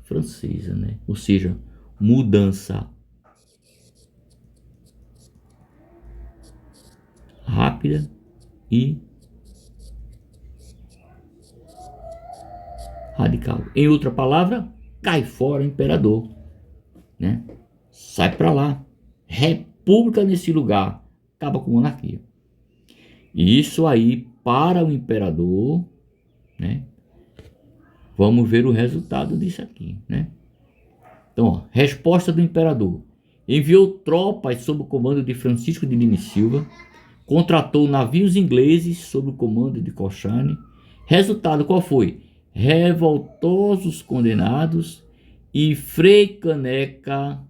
[SPEAKER 1] Francesa, né? Ou seja, mudança rápida e radical. Em outra palavra, cai fora imperador, né? Sai para lá. República nesse lugar. Acaba com monarquia. E isso aí, para o imperador, né? Vamos ver o resultado disso aqui, né? Então, ó, resposta do imperador. Enviou tropas sob o comando de Francisco de Lima e Silva, contratou navios ingleses sob o comando de Cochrane. Resultado qual foi? Revoltosos condenados e Frei Caneca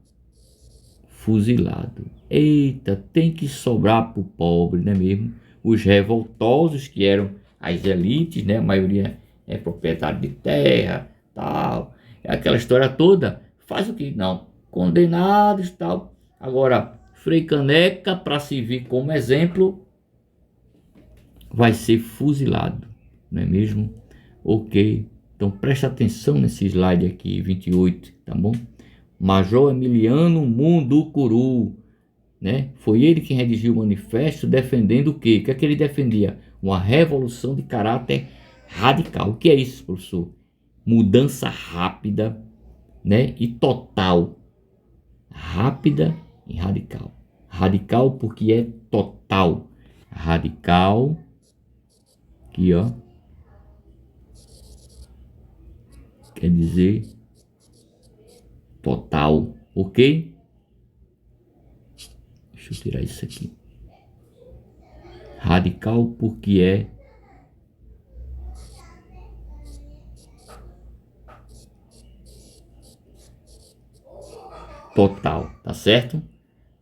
[SPEAKER 1] fuzilado. Eita, tem que sobrar pro pobre, não é mesmo? Os revoltosos, que eram as elites, né? A maioria é proprietário de terra, tal. Aquela história toda. Faz o que? Não. Condenados, tal. Agora, Frei Caneca, para servir como exemplo, vai ser fuzilado, não é mesmo? Ok. Então presta atenção nesse slide aqui, 28, tá bom? Major Emiliano Munducuru, né? Foi ele quem redigiu o manifesto defendendo o quê? O que é que ele defendia? Uma revolução de caráter radical. O que é isso, professor? Mudança rápida, né? E total. Rápida e radical. Radical porque é total. Radical, aqui ó, quer dizer total, ok? Deixa eu tirar isso aqui. Radical porque é total, tá certo?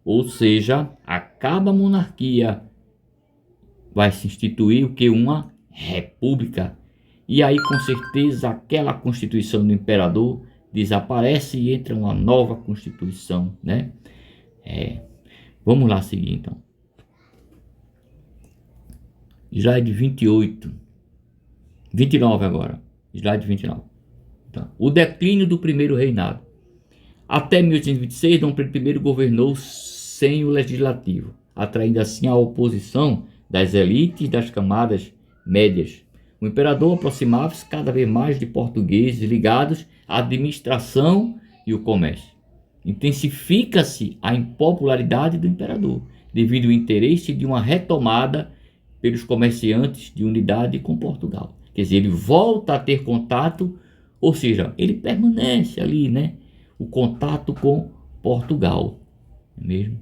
[SPEAKER 1] Ou seja, acaba a monarquia, vai se instituir o que? Uma república. E aí, com certeza, aquela constituição do imperador desaparece e entra uma nova constituição, né? Vamos lá seguir então. Slide 28. 29 agora. Slide 29. Então, o declínio do primeiro reinado. Até 1826, Dom Pedro I governou sem o legislativo, atraindo assim a oposição das elites e das camadas médias. O imperador aproximava-se cada vez mais de portugueses ligados à administração e o comércio. Intensifica-se a impopularidade do imperador, devido ao interesse de uma retomada pelos comerciantes de unidade com Portugal. Quer dizer, ele volta a ter contato, ou seja, ele permanece ali, né? O contato com Portugal, não é mesmo?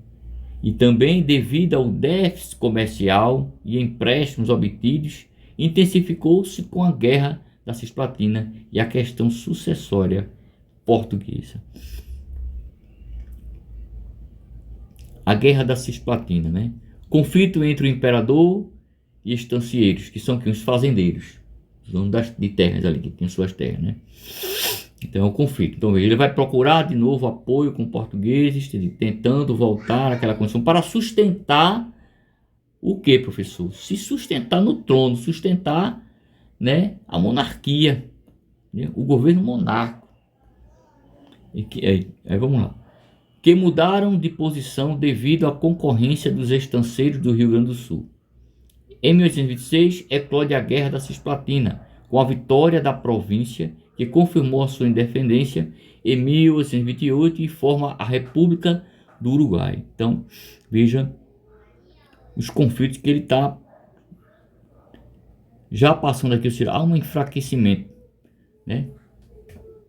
[SPEAKER 1] E também devido ao déficit comercial e empréstimos obtidos, intensificou-se com a Guerra da Cisplatina e a questão sucessória portuguesa. A Guerra da Cisplatina, né? Conflito entre o imperador e estancieiros, que são aqui os fazendeiros, os donos de terras ali, que tinham suas terras, né? Então é um conflito. Então ele vai procurar de novo apoio com portugueses, tentando voltar àquela condição para sustentar o que, professor? Se sustentar no trono, sustentar, né, a monarquia, né, o governo monárquico. Aí vamos lá. Que mudaram de posição devido à concorrência dos estanceiros do Rio Grande do Sul. Em 1826, eclode a Guerra da Cisplatina, com a vitória da província, que confirmou a sua independência em 1828 e forma a República do Uruguai. Então, veja os conflitos que ele está já passando aqui, ou seja, há um enfraquecimento, né,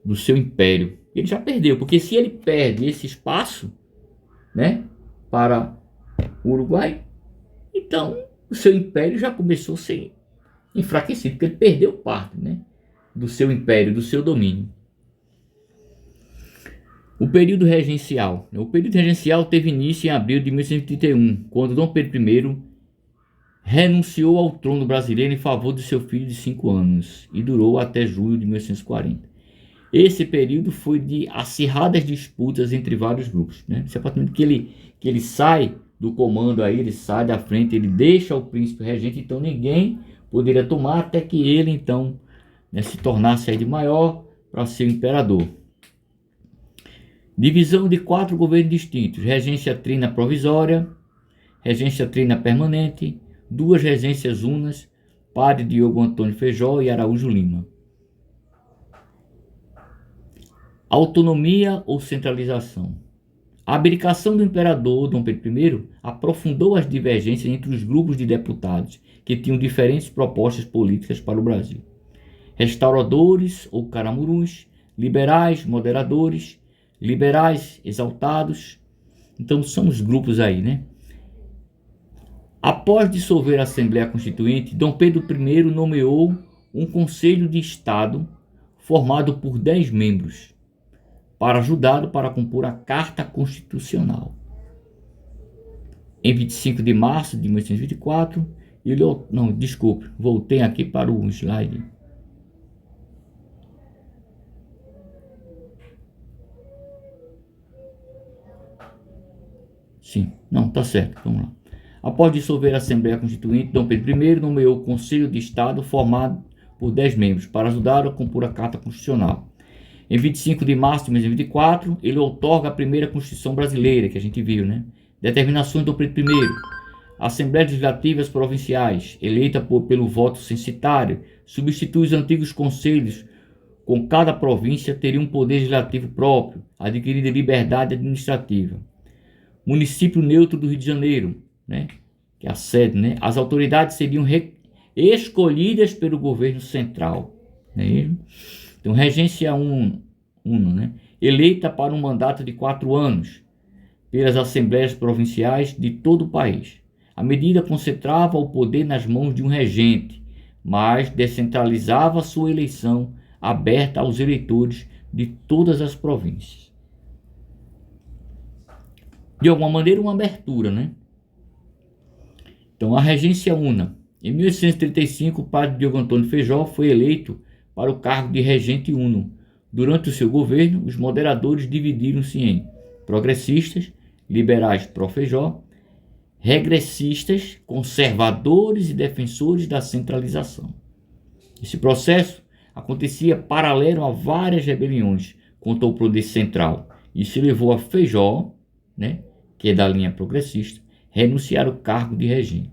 [SPEAKER 1] do seu império. Ele já perdeu, porque se ele perde esse espaço, né, para o Uruguai, então o seu império já começou a ser enfraquecido, porque ele perdeu parte, né, do seu império, do seu domínio. O período regencial. O período regencial teve início em abril de 1831, quando Dom Pedro I renunciou ao trono brasileiro em favor de seu filho de 5 anos e durou até julho de 1840. Esse período foi de acirradas disputas entre vários grupos, né? Isso é praticamente que ele sai do comando aí, ele sai da frente, ele deixa o príncipe regente, então ninguém poderia tomar até que ele então, né, se tornasse aí de maior para ser o imperador. Divisão de 4 governos distintos: regência trina provisória, regência trina permanente, 2 regências unas, padre Diogo Antônio Feijó e Araújo Lima. Autonomia ou centralização. A abdicação do imperador Dom Pedro I aprofundou as divergências entre os grupos de deputados que tinham diferentes propostas políticas para o Brasil. Restauradores ou caramuruns, liberais, moderadores, liberais, exaltados. Então são os grupos aí, né? Após dissolver a Assembleia Constituinte, Dom Pedro I nomeou um Conselho de Estado formado por 10 membros para ajudá-lo para compor a Carta Constitucional. Em 25 de março de 1824, voltei aqui para o slide. Sim, não, tá certo, vamos lá. Após dissolver a Assembleia Constituinte, Dom Pedro I nomeou o Conselho de Estado formado por 10 membros para ajudar a compor a Carta Constitucional. Em 25 de março de 1924, ele outorga a primeira Constituição brasileira, que a gente viu, né? Determinações do Dom Pedro I. Assembleias Legislativas Provinciais, eleita pelo voto censitário, substitui os antigos conselhos, com cada província teria um poder legislativo próprio, adquirida liberdade administrativa. Município neutro do Rio de Janeiro, né? Que é a sede, né? As autoridades seriam escolhidas pelo governo central, né? Então, regência uno, né? Eleita para um mandato de 4 anos pelas assembleias provinciais de todo o país. A medida concentrava o poder nas mãos de um regente, mas descentralizava sua eleição aberta aos eleitores de todas as províncias. De alguma maneira, uma abertura, né? Então, a regência una. Em 1835, o padre Diogo Antônio Feijó foi eleito para o cargo de regente uno. Durante o seu governo, os moderadores dividiram-se em progressistas, liberais pró-Feijó, regressistas, conservadores e defensores da centralização. Esse processo acontecia paralelo a várias rebeliões contra o poder central. Isso levou a Feijó, né, que é da linha progressista, renunciar ao cargo de regente.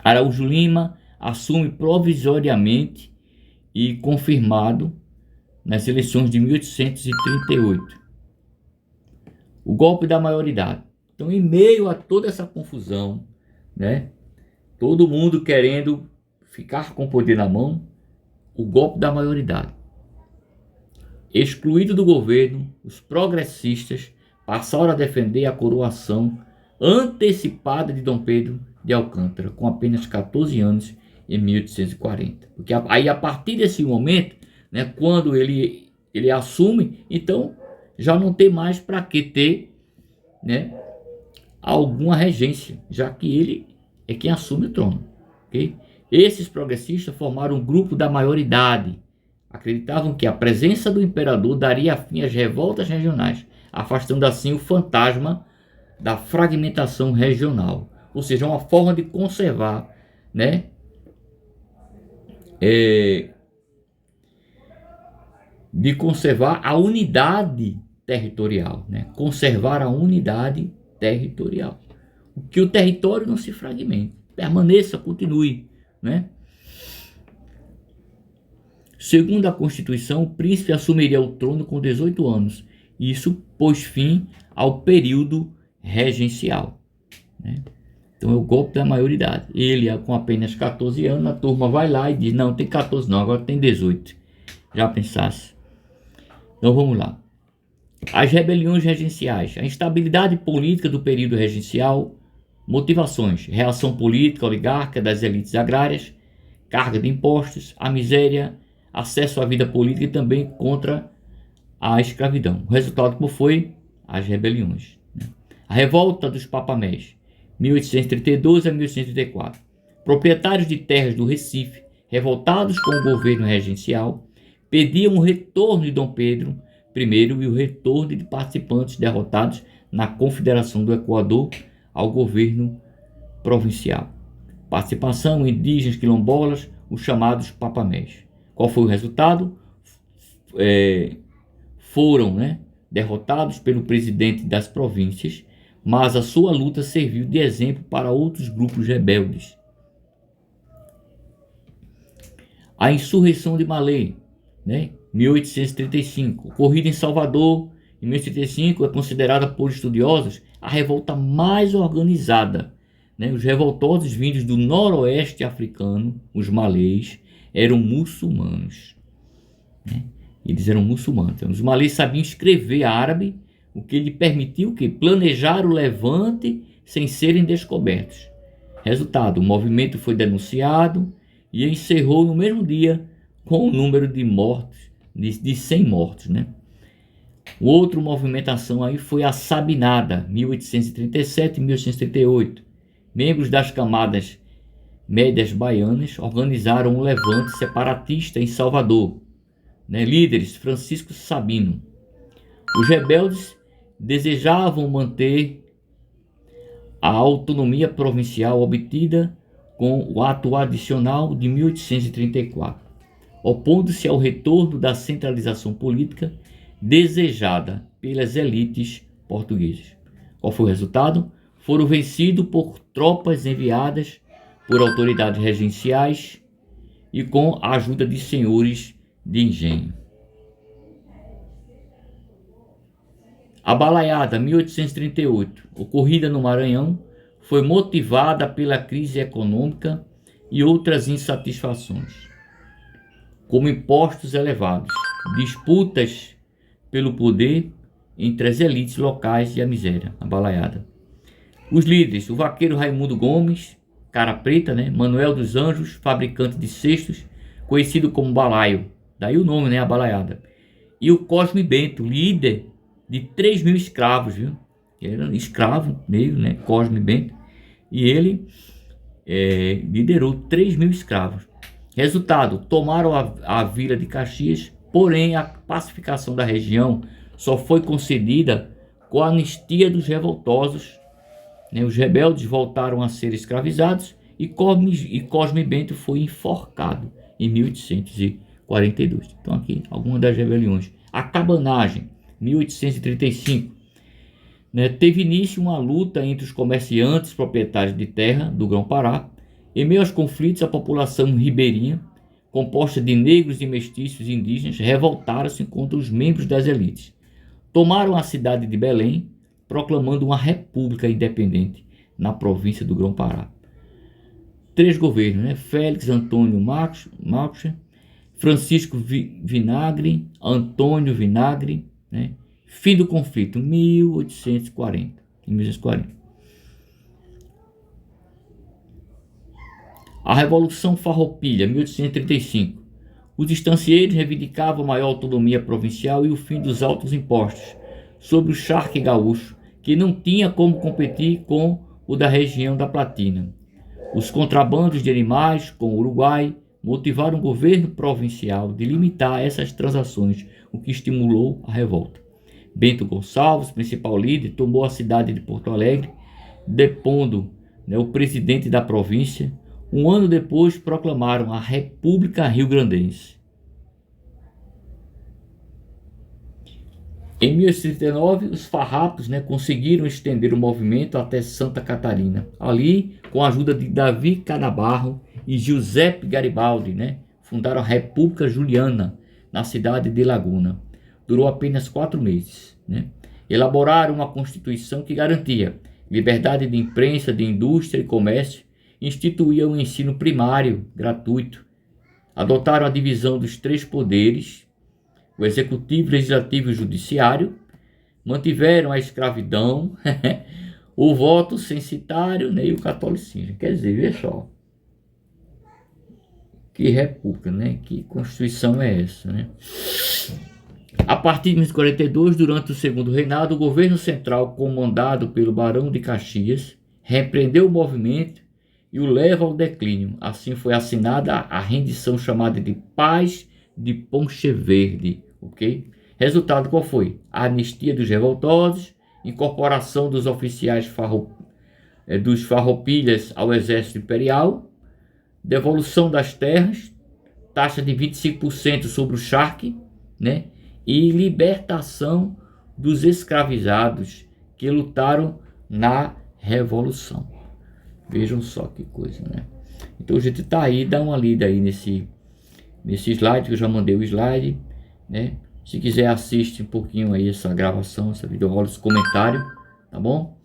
[SPEAKER 1] Araújo Lima assume provisoriamente e confirmado nas eleições de 1838. O golpe da maioridade. Então, em meio a toda essa confusão, né, todo mundo querendo ficar com o poder na mão, o golpe da maioridade. Excluído do governo, os progressistas passaram a defender a coroação antecipada de Dom Pedro de Alcântara, com apenas 14 anos, em 1840. Porque aí, a partir desse momento, né, quando ele assume, então já não tem mais para que ter, né, alguma regência, já que ele é quem assume o trono. Okay? Esses progressistas formaram um grupo da maioridade. Acreditavam que a presença do imperador daria fim às revoltas regionais, afastando assim o fantasma da fragmentação regional. Ou seja, uma forma de conservar, né, de conservar a unidade territorial, né? Conservar a unidade territorial. Que o território não se fragmente, permaneça, continue, né? Segundo a Constituição, o príncipe assumiria o trono com 18 anos. Isso pôs fim ao período regencial, né? Então é o golpe da maioridade. Ele, com apenas 14 anos, a turma vai lá e diz: não, tem 14 não, agora tem 18. Já pensasse? Então vamos lá. As rebeliões regenciais. A instabilidade política do período regencial. Motivações: reação política oligárquica das elites agrárias, carga de impostos, a miséria, acesso à vida política e também contra a escravidão. O resultado como foi? As rebeliões, né? A revolta dos papamés, 1832 a 1834. Proprietários de terras do Recife, revoltados com o governo regencial, pediam o retorno de Dom Pedro I e o retorno de participantes derrotados na Confederação do Equador ao governo provincial. Participação indígenas quilombolas, os chamados papamés. Qual foi o resultado? Foram, né, derrotados pelo presidente das províncias, mas a sua luta serviu de exemplo para outros grupos rebeldes. A insurreição de Malê, né, 1835, ocorrida em Salvador em 1835, é considerada por estudiosos a revolta mais organizada, né? Os revoltosos vindos do noroeste africano, os malês, eram muçulmanos, né? Eles eram muçulmanos. Então, os malês sabiam escrever árabe, o que lhe permitiu que planejar o levante sem serem descobertos. Resultado, o movimento foi denunciado e encerrou no mesmo dia com o número de mortos, de 100 mortos, né? Outra movimentação aí foi a Sabinada, 1837 e 1838. Membros das camadas médias baianas organizaram um levante separatista em Salvador, né? Líderes Francisco Sabino. Os rebeldes desejavam manter a autonomia provincial obtida com o ato adicional de 1834, opondo-se ao retorno da centralização política desejada pelas elites portuguesas. Qual foi o resultado? Foram vencidos por tropas enviadas por autoridades regenciais e com a ajuda de senhores de engenho. A balaiada 1838, ocorrida no Maranhão, foi motivada pela crise econômica e outras insatisfações, como impostos elevados, disputas pelo poder entre as elites locais e a miséria, a balaiada. Os líderes, o vaqueiro Raimundo Gomes, cara preta, né? Manuel dos Anjos, fabricante de cestos, conhecido como Balaio, daí o nome, né? A balaiada. E o Cosme Bento, líder de 3.000 escravos, viu? Ele era escravo meio, né? Cosme Bento. E ele liderou 3.000 escravos. Resultado, tomaram a vila de Caxias, porém a pacificação da região só foi concedida com a anistia dos revoltosos, né? Os rebeldes voltaram a ser escravizados e Cosme Bento foi enforcado em 1842. Então aqui algumas das rebeliões. A cabanagem, 1835, né? Teve início uma luta entre os comerciantes proprietários de terra do Grão-Pará. Em meio aos conflitos, a população ribeirinha, composta de negros e mestiços indígenas, revoltaram-se contra os membros das elites. Tomaram a cidade de Belém, proclamando uma república independente na província do Grão-Pará. 3 governos, né? Félix Antônio Marcha, Francisco Vinagre, Antônio Vinagre, né? Fim do conflito, 1840. A Revolução Farroupilha, 1835. Os estancieiros reivindicavam maior autonomia provincial e o fim dos altos impostos sobre o charque gaúcho, que não tinha como competir com o da região da Platina. Os contrabandos de animais com o Uruguai motivaram o governo provincial de limitar essas transações, o que estimulou a revolta. Bento Gonçalves, principal líder, tomou a cidade de Porto Alegre, depondo, né, o presidente da província. Um ano depois, proclamaram a República Rio-Grandense. Em 1839, os farrapos, né, conseguiram estender o movimento até Santa Catarina. Ali, com a ajuda de Davi Canabarro e Giuseppe Garibaldi, né, fundaram a República Juliana, na cidade de Laguna. Durou apenas 4 meses. Né? Elaboraram uma constituição que garantia liberdade de imprensa, de indústria e comércio, instituíam o ensino primário gratuito, adotaram a divisão dos 3 poderes, o executivo, legislativo e o judiciário, mantiveram a escravidão, o voto censitário, né, e o catolicismo. Quer dizer, veja só, que república, né? Que constituição é essa, né? A partir de 1942, durante o segundo reinado, o governo central, comandado pelo Barão de Caxias, repreendeu o movimento e o leva ao declínio. Assim foi assinada a rendição chamada de Paz de Ponche Verde, ok? Resultado qual foi? A anistia dos revoltosos, incorporação dos oficiais dos farroupilhas ao exército imperial, devolução das terras, taxa de 25% sobre o charque, né? E libertação dos escravizados que lutaram na Revolução. Vejam só que coisa, né? Então a gente tá aí, dá uma lida aí nesse slide, que eu já mandei o slide, né? Se quiser assiste um pouquinho aí essa gravação, essa videoaula, esse comentário, tá bom?